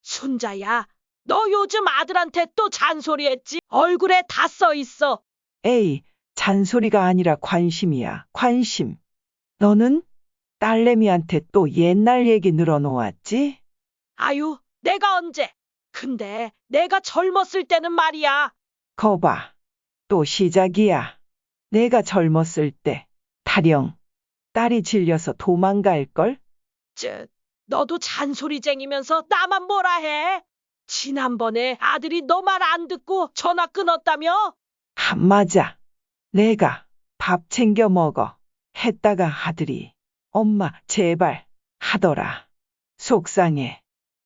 순자야, 너 요즘 아들한테 또 잔소리했지? 얼굴에 다 써 있어. 에이, 잔소리가 아니라 관심이야, 관심. 너는 딸내미한테 또 옛날 얘기 늘어놓았지? 아유, 내가 언제? 근데 내가 젊었을 때는 말이야. 거봐, 또 시작이야. 내가 젊었을 때, 타령, 딸이 질려서 도망갈걸? 너도 잔소리쟁이면서 나만 뭐라 해? 지난번에 아들이 너 말 안 듣고 전화 끊었다며? 맞아. 내가 밥 챙겨 먹어. 했다가 아들이, 엄마, 제발, 하더라. 속상해.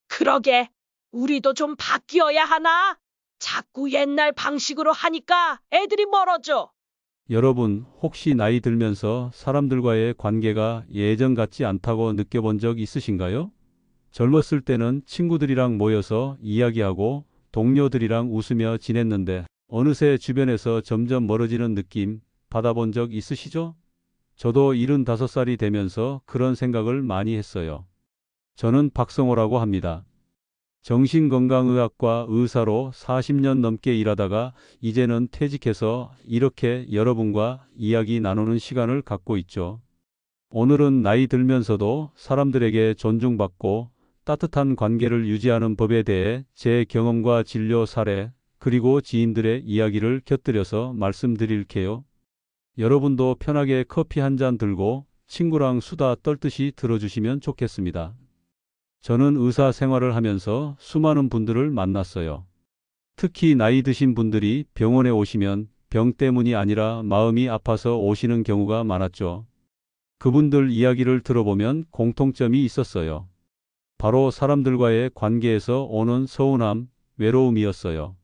그러게, 우리도 좀 바뀌어야 하나? 자꾸 옛날 방식으로 하니까 애들이 멀어져. 여러분, 혹시 나이 들면서 사람들과의 관계가 예전 같지 않다고 느껴본 적 있으신가요? 젊었을 때는 친구들이랑 모여서 이야기하고 동료들이랑 웃으며 지냈는데 어느새 주변에서 점점 멀어지는 느낌 받아본 적 있으시죠? 저도 75살이 되면서 그런 생각을 많이 했어요. 저는 박성호라고 합니다. 정신건강의학과 의사로 40년 넘게 일하다가 이제는 퇴직해서 이렇게 여러분과 이야기 나누는 시간을 갖고 있죠. 오늘은 나이 들면서도 사람들에게 존중받고 따뜻한 관계를 유지하는 법에 대해 제 경험과 진료 사례, 그리고 지인들의 이야기를 곁들여서 말씀드릴게요. 여러분도 편하게 커피 한 잔 들고 친구랑 수다 떨듯이 들어주시면 좋겠습니다. 저는 의사 생활을 하면서 수많은 분들을 만났어요. 특히 나이 드신 분들이 병원에 오시면 병 때문이 아니라 마음이 아파서 오시는 경우가 많았죠. 그분들 이야기를 들어보면 공통점이 있었어요. 바로 사람들과의 관계에서 오는 서운함, 외로움이었어요.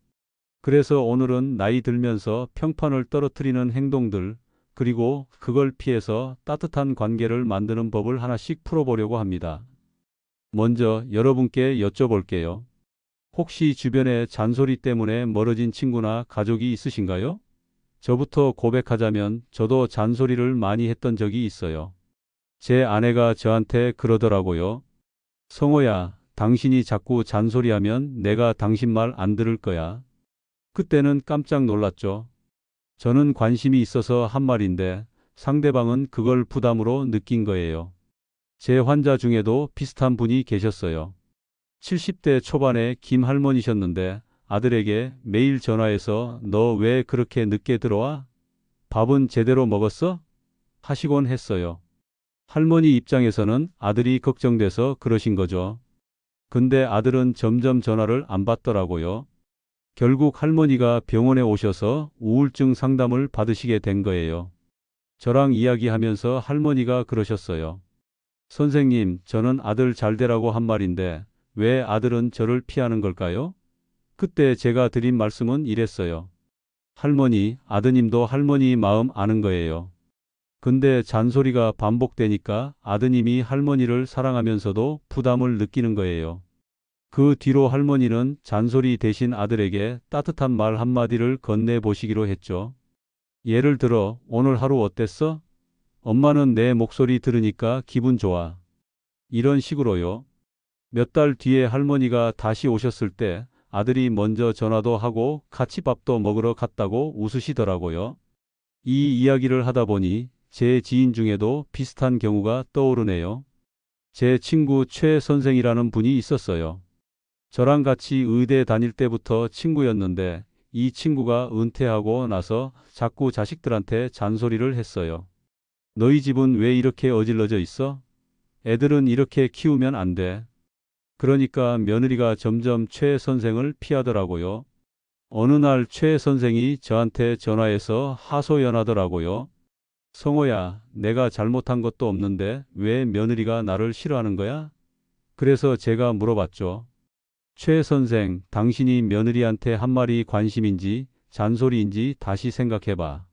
그래서 오늘은 나이 들면서 평판을 떨어뜨리는 행동들, 그리고 그걸 피해서 따뜻한 관계를 만드는 법을 하나씩 풀어보려고 합니다. 먼저 여러분께 여쭤볼게요. 혹시 주변에 잔소리 때문에 멀어진 친구나 가족이 있으신가요? 저부터 고백하자면 저도 잔소리를 많이 했던 적이 있어요. 제 아내가 저한테 그러더라고요. 성호야, 당신이 자꾸 잔소리하면 내가 당신 말 안 들을 거야. 그때는 깜짝 놀랐죠. 저는 관심이 있어서 한 말인데 상대방은 그걸 부담으로 느낀 거예요. 제 환자 중에도 비슷한 분이 계셨어요. 70대 초반의 김 할머니셨는데 아들에게 매일 전화해서 너 왜 그렇게 늦게 들어와? 밥은 제대로 먹었어? 하시곤 했어요. 할머니 입장에서는 아들이 걱정돼서 그러신 거죠. 근데 아들은 점점 전화를 안 받더라고요. 결국 할머니가 병원에 오셔서 우울증 상담을 받으시게 된 거예요. 저랑 이야기하면서 할머니가 그러셨어요. 선생님, 저는 아들 잘 되라고 한 말인데 왜 아들은 저를 피하는 걸까요? 그때 제가 드린 말씀은 이랬어요. 할머니, 아드님도 할머니 마음 아는 거예요. 근데 잔소리가 반복되니까 아드님이 할머니를 사랑하면서도 부담을 느끼는 거예요. 그 뒤로 할머니는 잔소리 대신 아들에게 따뜻한 말 한마디를 건네보시기로 했죠. 예를 들어, 오늘 하루 어땠어? 엄마는 내 목소리 들으니까 기분 좋아. 이런 식으로요. 몇 달 뒤에 할머니가 다시 오셨을 때 아들이 먼저 전화도 하고 같이 밥도 먹으러 갔다고 웃으시더라고요. 이 이야기를 하다 보니 제 지인 중에도 비슷한 경우가 떠오르네요. 제 친구 최 선생이라는 분이 있었어요. 저랑 같이 의대 다닐 때부터 친구였는데 이 친구가 은퇴하고 나서 자꾸 자식들한테 잔소리를 했어요. 너희 집은 왜 이렇게 어질러져 있어? 애들은 이렇게 키우면 안 돼. 그러니까 며느리가 점점 최 선생을 피하더라고요. 어느 날 최 선생이 저한테 전화해서 하소연하더라고요. 성호야, 내가 잘못한 것도 없는데 왜 며느리가 나를 싫어하는 거야? 그래서 제가 물어봤죠. 최 선생, 당신이 며느리한테 한 말이 관심인지 잔소리인지 다시 생각해봐.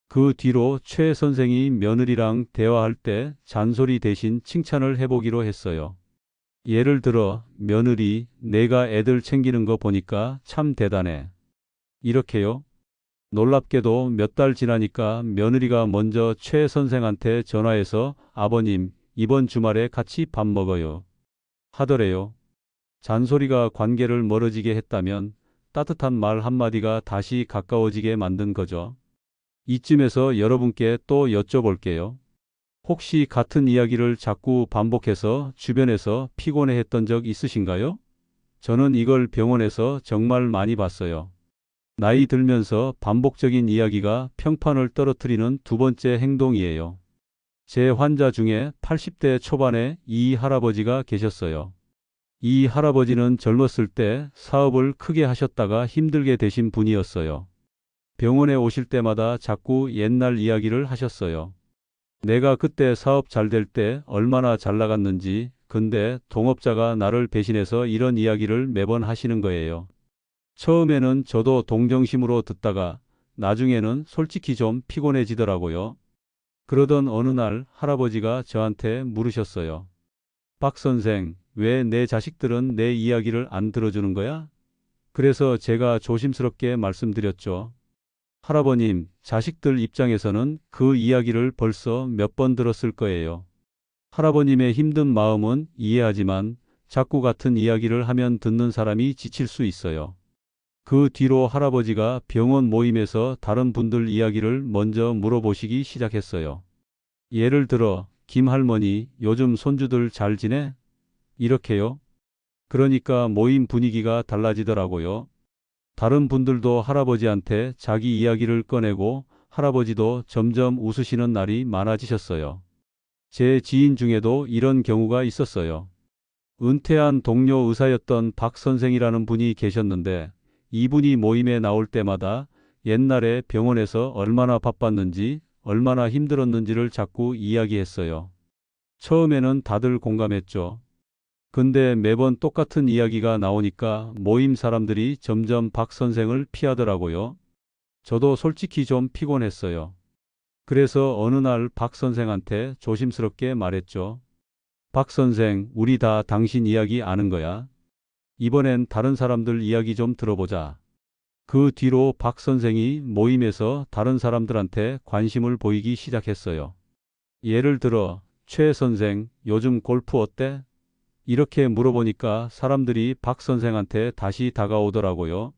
그 뒤로 최 선생이 며느리랑 대화할 때 잔소리 대신 칭찬을 해보기로 했어요. 예를 들어, 며느리, 내가 애들 챙기는 거 보니까 참 대단해. 이렇게요. 놀랍게도 몇 달 지나니까 며느리가 먼저 최 선생한테 전화해서 아버님, 이번 주말에 같이 밥 먹어요 하더래요. 잔소리가 관계를 멀어지게 했다면 따뜻한 말 한마디가 다시 가까워지게 만든 거죠. 이쯤에서 여러분께 또 여쭤볼게요. 혹시 같은 이야기를 자꾸 반복해서 주변에서 피곤해했던 적 있으신가요? 저는 이걸 병원에서 정말 많이 봤어요. 나이 들면서 반복적인 이야기가 평판을 떨어뜨리는 두 번째 행동이에요. 제 환자 중에 80대 초반의 이 할아버지가 계셨어요. 이 할아버지는 젊었을 때 사업을 크게 하셨다가 힘들게 되신 분이었어요. 병원에 오실 때마다 자꾸 옛날 이야기를 하셨어요. 내가 그때 사업 잘 될 때 얼마나 잘 나갔는지, 근데 동업자가 나를 배신해서 이런 이야기를 매번 하시는 거예요. 처음에는 저도 동정심으로 듣다가 나중에는 솔직히 좀 피곤해지더라고요. 그러던 어느 날 할아버지가 저한테 물으셨어요. 박 선생, 왜 내 자식들은 내 이야기를 안 들어주는 거야? 그래서 제가 조심스럽게 말씀드렸죠. 할아버님, 자식들 입장에서는 그 이야기를 벌써 몇 번 들었을 거예요. 할아버님의 힘든 마음은 이해하지만 자꾸 같은 이야기를 하면 듣는 사람이 지칠 수 있어요. 그 뒤로 할아버지가 병원 모임에서 다른 분들 이야기를 먼저 물어보시기 시작했어요. 예를 들어, 김 할머니, 요즘 손주들 잘 지내? 이렇게요. 그러니까 모임 분위기가 달라지더라고요. 다른 분들도 할아버지한테 자기 이야기를 꺼내고 할아버지도 점점 웃으시는 날이 많아지셨어요. 제 지인 중에도 이런 경우가 있었어요. 은퇴한 동료 의사였던 박 선생이라는 분이 계셨는데 이분이 모임에 나올 때마다 옛날에 병원에서 얼마나 바빴는지, 얼마나 힘들었는지를 자꾸 이야기했어요. 처음에는 다들 공감했죠. 근데 매번 똑같은 이야기가 나오니까 모임 사람들이 점점 박 선생을 피하더라고요. 저도 솔직히 좀 피곤했어요. 그래서 어느 날 박 선생한테 조심스럽게 말했죠. 박 선생, 우리 다 당신 이야기 아는 거야. 이번엔 다른 사람들 이야기 좀 들어보자. 그 뒤로 박 선생이 모임에서 다른 사람들한테 관심을 보이기 시작했어요. 예를 들어, 최 선생, 요즘 골프 어때? 이렇게 물어보니까 사람들이 박 선생한테 다시 다가오더라고요.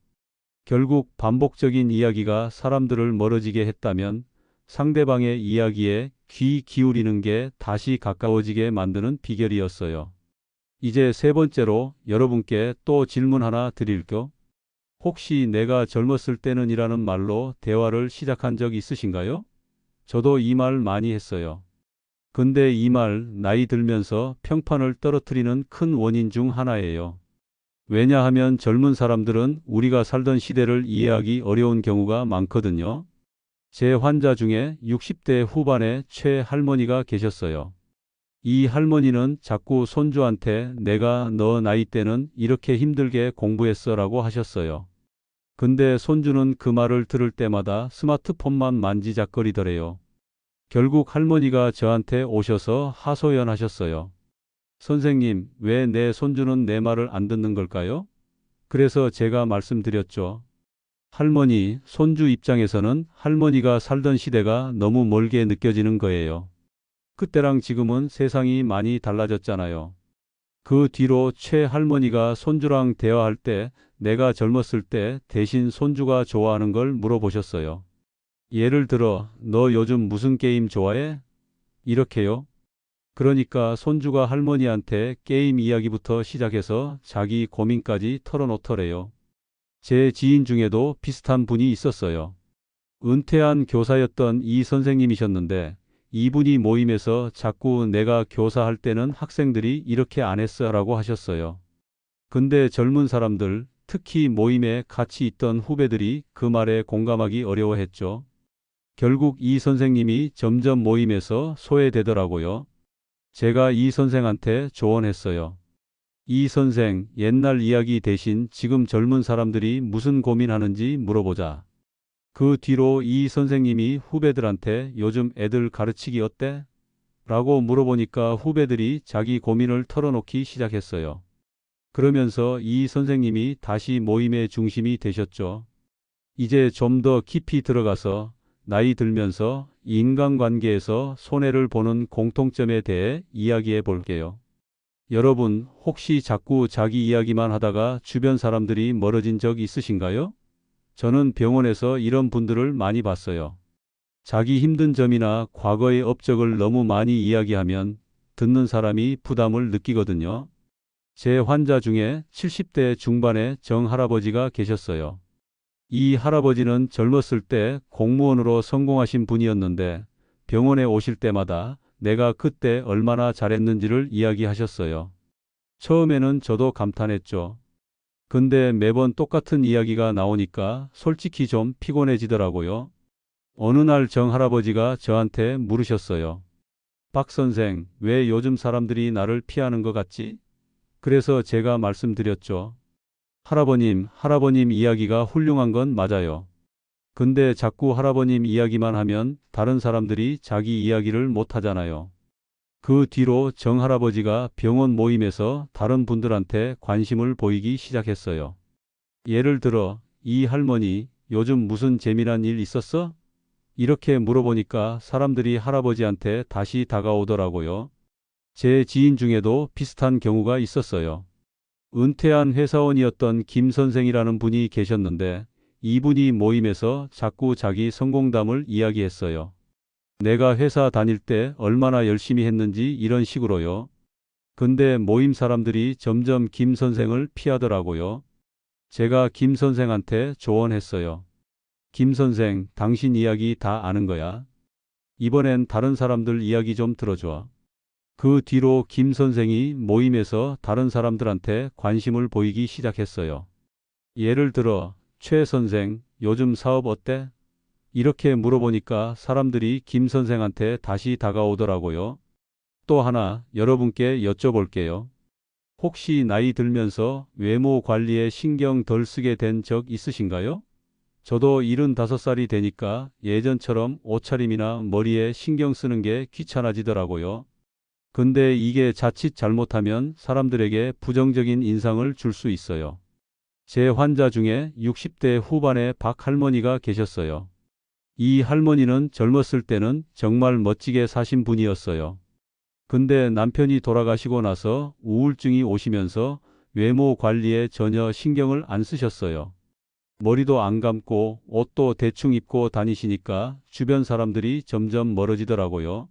결국 반복적인 이야기가 사람들을 멀어지게 했다면 상대방의 이야기에 귀 기울이는 게 다시 가까워지게 만드는 비결이었어요. 이제 세 번째로 여러분께 또 질문 하나 드릴게요. 혹시 내가 젊었을 때는 이라는 말로 대화를 시작한 적 있으신가요? 저도 이 말 많이 했어요. 근데 이 말 나이 들면서 평판을 떨어뜨리는 큰 원인 중 하나예요. 왜냐하면 젊은 사람들은 우리가 살던 시대를 이해하기 어려운 경우가 많거든요. 제 환자 중에 60대 후반의 최 할머니가 계셨어요. 이 할머니는 자꾸 손주한테 내가 너 나이 때는 이렇게 힘들게 공부했어라고 하셨어요. 근데 손주는 그 말을 들을 때마다 스마트폰만 만지작거리더래요. 결국 할머니가 저한테 오셔서 하소연하셨어요. 선생님, 왜 내 손주는 내 말을 안 듣는 걸까요? 그래서 제가 말씀드렸죠. 할머니, 손주 입장에서는 할머니가 살던 시대가 너무 멀게 느껴지는 거예요. 그때랑 지금은 세상이 많이 달라졌잖아요. 그 뒤로 최 할머니가 손주랑 대화할 때 내가 젊었을 때 대신 손주가 좋아하는 걸 물어보셨어요. 예를 들어, 너 요즘 무슨 게임 좋아해? 이렇게요. 그러니까 손주가 할머니한테 게임 이야기부터 시작해서 자기 고민까지 털어놓더래요. 제 지인 중에도 비슷한 분이 있었어요. 은퇴한 교사였던 이 선생님이셨는데 이분이 모임에서 자꾸 내가 교사할 때는 학생들이 이렇게 안 했어 라고 하셨어요. 근데 젊은 사람들, 특히 모임에 같이 있던 후배들이 그 말에 공감하기 어려워했죠. 결국 이 선생님이 점점 모임에서 소외되더라고요. 제가 이 선생한테 조언했어요. 이 선생, 옛날 이야기 대신 지금 젊은 사람들이 무슨 고민하는지 물어보자. 그 뒤로 이 선생님이 후배들한테 요즘 애들 가르치기 어때? 라고 물어보니까 후배들이 자기 고민을 털어놓기 시작했어요. 그러면서 이 선생님이 다시 모임의 중심이 되셨죠. 이제 좀 더 깊이 들어가서 나이 들면서 인간관계에서 손해를 보는 공통점에 대해 이야기해 볼게요. 여러분, 혹시 자꾸 자기 이야기만 하다가 주변 사람들이 멀어진 적 있으신가요? 저는 병원에서 이런 분들을 많이 봤어요. 자기 힘든 점이나 과거의 업적을 너무 많이 이야기하면 듣는 사람이 부담을 느끼거든요. 제 환자 중에 70대 중반의 정 할아버지가 계셨어요. 이 할아버지는 젊었을 때 공무원으로 성공하신 분이었는데 병원에 오실 때마다 내가 그때 얼마나 잘했는지를 이야기하셨어요. 처음에는 저도 감탄했죠. 근데 매번 똑같은 이야기가 나오니까 솔직히 좀 피곤해지더라고요. 어느 날 정 할아버지가 저한테 물으셨어요. 박 선생, 왜 요즘 사람들이 나를 피하는 것 같지? 그래서 제가 말씀드렸죠. 할아버님 이야기가 훌륭한 건 맞아요. 근데 자꾸 할아버님 이야기만 하면 다른 사람들이 자기 이야기를 못 하잖아요. 그 뒤로 정 할아버지가 병원 모임에서 다른 분들한테 관심을 보이기 시작했어요. 예를 들어, 이 할머니, 요즘 무슨 재미난 일 있었어? 이렇게 물어보니까 사람들이 할아버지한테 다시 다가오더라고요. 제 지인 중에도 비슷한 경우가 있었어요. 은퇴한 회사원이었던 김 선생이라는 분이 계셨는데 이분이 모임에서 자꾸 자기 성공담을 이야기했어요. 내가 회사 다닐 때 얼마나 열심히 했는지 이런 식으로요. 근데 모임 사람들이 점점 김 선생을 피하더라고요. 제가 김 선생한테 조언했어요. 김 선생, 당신 이야기 다 아는 거야. 이번엔 다른 사람들 이야기 좀 들어줘. 그 뒤로 김 선생이 모임에서 다른 사람들한테 관심을 보이기 시작했어요. 예를 들어, 최 선생, 요즘 사업 어때? 이렇게 물어보니까 사람들이 김 선생한테 다시 다가오더라고요. 또 하나 여러분께 여쭤볼게요. 혹시 나이 들면서 외모 관리에 신경 덜 쓰게 된 적 있으신가요? 저도 75살이 되니까 예전처럼 옷차림이나 머리에 신경 쓰는 게 귀찮아지더라고요. 근데 이게 자칫 잘못하면 사람들에게 부정적인 인상을 줄 수 있어요. 제 환자 중에 60대 후반의 박 할머니가 계셨어요. 이 할머니는 젊었을 때는 정말 멋지게 사신 분이었어요. 근데 남편이 돌아가시고 나서 우울증이 오시면서 외모 관리에 전혀 신경을 안 쓰셨어요. 머리도 안 감고 옷도 대충 입고 다니시니까 주변 사람들이 점점 멀어지더라고요.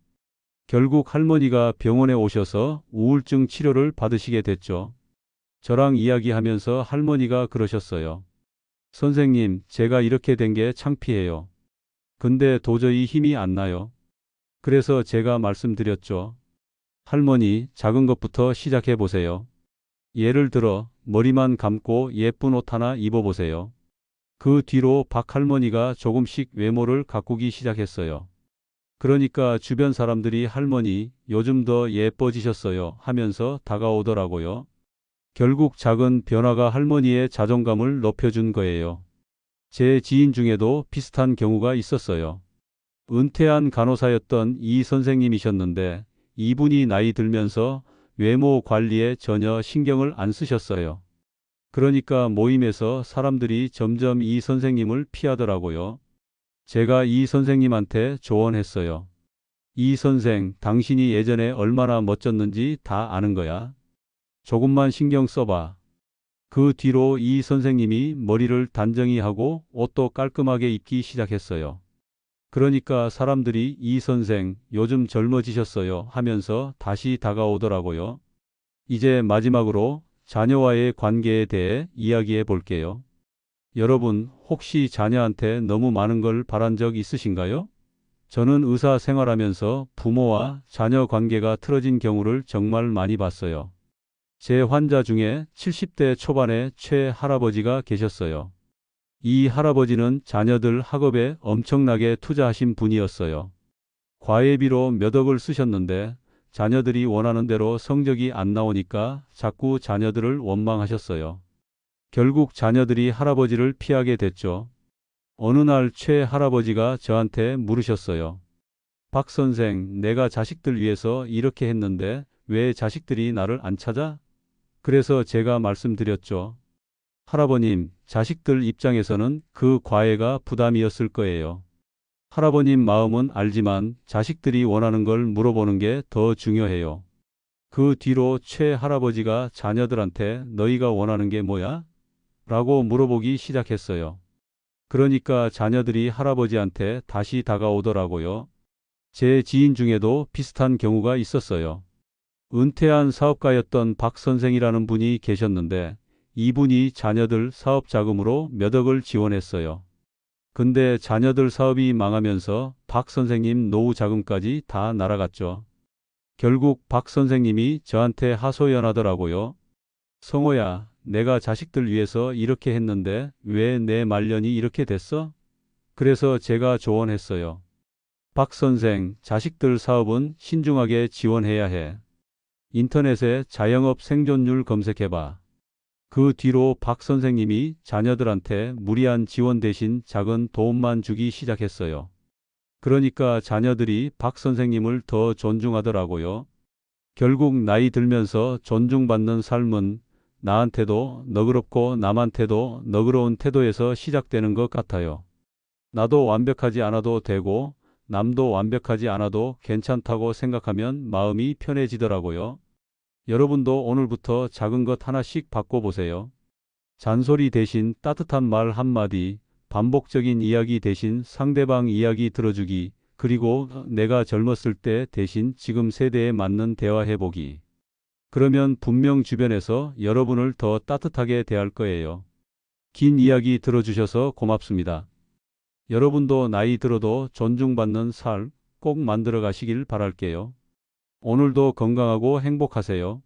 결국 할머니가 병원에 오셔서 우울증 치료를 받으시게 됐죠. 저랑 이야기하면서 할머니가 그러셨어요. 선생님, 제가 이렇게 된 게 창피해요. 근데 도저히 힘이 안 나요. 그래서 제가 말씀드렸죠. 할머니, 작은 것부터 시작해 보세요. 예를 들어, 머리만 감고 예쁜 옷 하나 입어보세요. 그 뒤로 박 할머니가 조금씩 외모를 가꾸기 시작했어요. 그러니까 주변 사람들이 할머니, 요즘 더 예뻐지셨어요 하면서 다가오더라고요. 결국 작은 변화가 할머니의 자존감을 높여준 거예요. 제 지인 중에도 비슷한 경우가 있었어요. 은퇴한 간호사였던 이 선생님이셨는데 이분이 나이 들면서 외모 관리에 전혀 신경을 안 쓰셨어요. 그러니까 모임에서 사람들이 점점 이 선생님을 피하더라고요. 제가 이 선생님한테 조언했어요. 이 선생, 당신이 예전에 얼마나 멋졌는지 다 아는 거야. 조금만 신경 써봐. 그 뒤로 이 선생님이 머리를 단정히 하고 옷도 깔끔하게 입기 시작했어요. 그러니까 사람들이 이 선생, 요즘 젊어지셨어요 하면서 다시 다가오더라고요. 이제 마지막으로 자녀와의 관계에 대해 이야기해 볼게요. 여러분, 혹시 자녀한테 너무 많은 걸 바란 적 있으신가요? 저는 의사 생활하면서 부모와 자녀 관계가 틀어진 경우를 정말 많이 봤어요. 제 환자 중에 70대 초반의 최 할아버지가 계셨어요. 이 할아버지는 자녀들 학업에 엄청나게 투자하신 분이었어요. 과외비로 몇 억을 쓰셨는데 자녀들이 원하는 대로 성적이 안 나오니까 자꾸 자녀들을 원망하셨어요. 결국 자녀들이 할아버지를 피하게 됐죠. 어느 날 최 할아버지가 저한테 물으셨어요. 박 선생, 내가 자식들 위해서 이렇게 했는데 왜 자식들이 나를 안 찾아? 그래서 제가 말씀드렸죠. 할아버님, 자식들 입장에서는 그 과외가 부담이었을 거예요. 할아버님 마음은 알지만 자식들이 원하는 걸 물어보는 게 더 중요해요. 그 뒤로 최 할아버지가 자녀들한테 너희가 원하는 게 뭐야? 라고 물어보기 시작했어요. 그러니까 자녀들이 할아버지한테 다시 다가오더라고요. 제 지인 중에도 비슷한 경우가 있었어요. 은퇴한 사업가였던 박 선생이라는 분이 계셨는데 이분이 자녀들 사업 자금으로 몇 억을 지원했어요. 근데 자녀들 사업이 망하면서 박 선생님 노후 자금까지 다 날아갔죠. 결국 박 선생님이 저한테 하소연하더라고요. 성호야, 내가 자식들 위해서 이렇게 했는데 왜 내 말년이 이렇게 됐어? 그래서 제가 조언했어요. 박 선생, 자식들 사업은 신중하게 지원해야 해. 인터넷에 자영업 생존율 검색해봐. 그 뒤로 박 선생님이 자녀들한테 무리한 지원 대신 작은 도움만 주기 시작했어요. 그러니까 자녀들이 박 선생님을 더 존중하더라고요. 결국 나이 들면서 존중받는 삶은 나한테도 너그럽고 남한테도 너그러운 태도에서 시작되는 것 같아요. 나도 완벽하지 않아도 되고 남도 완벽하지 않아도 괜찮다고 생각하면 마음이 편해지더라고요. 여러분도 오늘부터 작은 것 하나씩 바꿔보세요. 잔소리 대신 따뜻한 말 한마디, 반복적인 이야기 대신 상대방 이야기 들어주기, 그리고 내가 젊었을 때 대신 지금 세대에 맞는 대화해보기. 그러면 분명 주변에서 여러분을 더 따뜻하게 대할 거예요. 긴 이야기 들어주셔서 고맙습니다. 여러분도 나이 들어도 존중받는 삶 꼭 만들어 가시길 바랄게요. 오늘도 건강하고 행복하세요.